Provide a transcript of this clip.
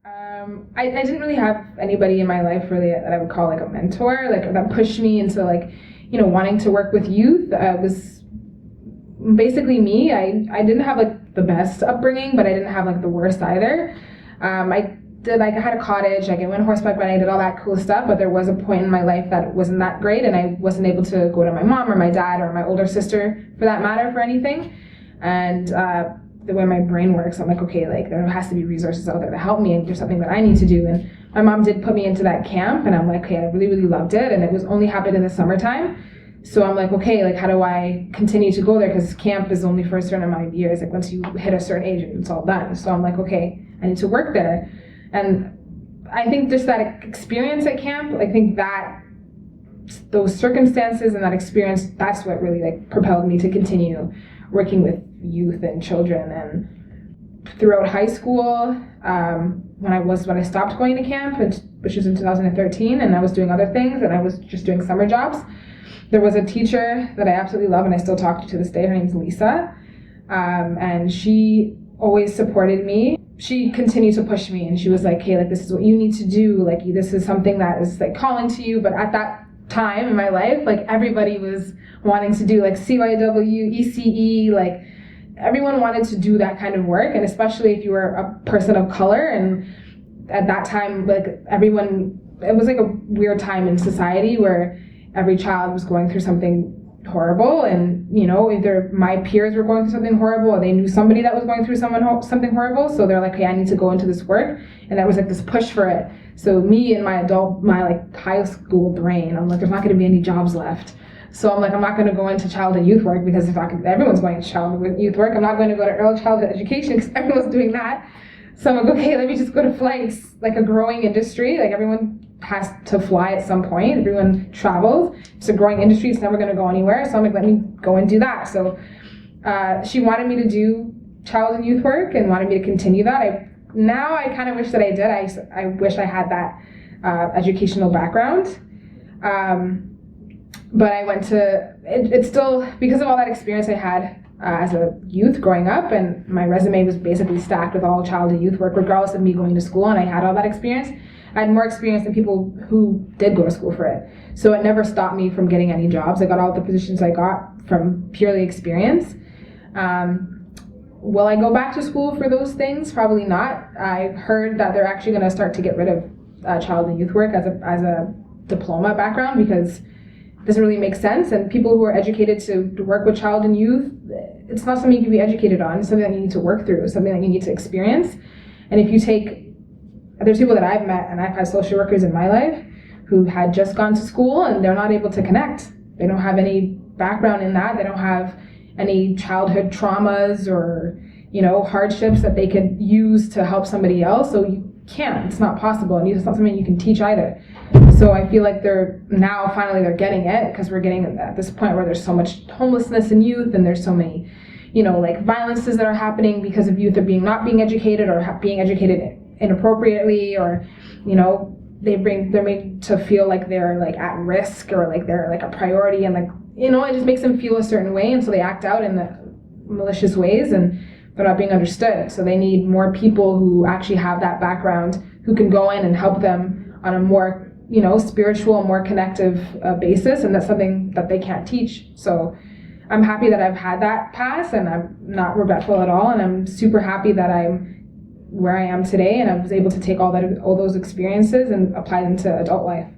I didn't really have anybody in my life really that I would call like a mentor, like that pushed me into like, wanting to work with youth. It was basically me. I didn't have like the best upbringing, but I didn't have like the worst either. I had a cottage, like I went horseback riding, I did all that cool stuff, but there was a point in my life that wasn't that great, and I wasn't able to go to my mom or my dad or my older sister for that matter for anything. And the way my brain works, I'm like, okay, like there has to be resources out there to help me, and there's something that I need to do. And my mom did put me into that camp, and I'm like, okay, I really, really loved it, and it was only happened in the summertime. So I'm like, okay, like how do I continue to go there? Because camp is only for a certain amount of years. Like once you hit a certain age, it's all done. So I'm like, okay, I need to work there. And I think just that experience at camp, I think that those circumstances and that experience, that's what really like propelled me to continue working with youth and children. And throughout high school, when I stopped going to camp, which was in 2013, and I was doing other things, and I was just doing summer jobs, there was a teacher that I absolutely love and I still talk to this day. Her name's Lisa, and she always supported me. She continued to push me, and she was like, hey, like this is what you need to do, like this is something that is like calling to you. But at that time in my life, like everybody was wanting to do like CYW, ECE, like everyone wanted to do that kind of work, and especially if you were a person of color. And at that time, like everyone, it was like a weird time in society where every child was going through something horrible, and either my peers were going through something horrible or they knew somebody that was going through something horrible, so they're like, hey, I need to go into this work. And that was like this push for it. So me and my like high school brain, I'm like, there's not going to be any jobs left. So I'm like, I'm not going to go into child and youth work, because everyone's going to child and youth work. I'm not going to go to early childhood education because everyone's doing that. So I'm like, okay, let me just go to flights, like a growing industry. Like everyone has to fly at some point. Everyone travels. It's a growing industry. It's never going to go anywhere. So I'm like, let me go and do that. So she wanted me to do child and youth work and wanted me to continue that. I kind of wish that I did. I wish I had that educational background. But I went to, it's still, because of all that experience I had as a youth growing up, and my resume was basically stacked with all child and youth work, regardless of me going to school, and I had all that experience. I had more experience than people who did go to school for it. So it never stopped me from getting any jobs. I got all the positions I got from purely experience. Will I go back to school for those things? Probably not. I heard that they're actually going to start to get rid of child and youth work as a diploma background, because it doesn't really make sense. And people who are educated to work with child and youth, it's not something you can be educated on. It's something that you need to work through, something that you need to experience. And if you there's people that I've met, and I've had social workers in my life who had just gone to school and they're not able to connect. They don't have any background in that. They don't have any childhood traumas or, hardships that they could use to help somebody else. So you can't, it's not possible. And it's not something you can teach either. So I feel like finally they're getting it, because we're getting at this point where there's so much homelessness in youth, and there's so many, like violences that are happening because of youth not being educated, or being educated inappropriately, or they're made to feel like they're like at risk, or like they're like a priority, and like it just makes them feel a certain way, and so they act out in the malicious ways, and they're not being understood. So they need more people who actually have that background, who can go in and help them on a more spiritual, more connective basis, and that's something that they can't teach. So I'm happy that I've had that pass, and I'm not regretful at all, and I'm super happy that I'm where I am today, and I was able to take all those experiences and apply them to adult life.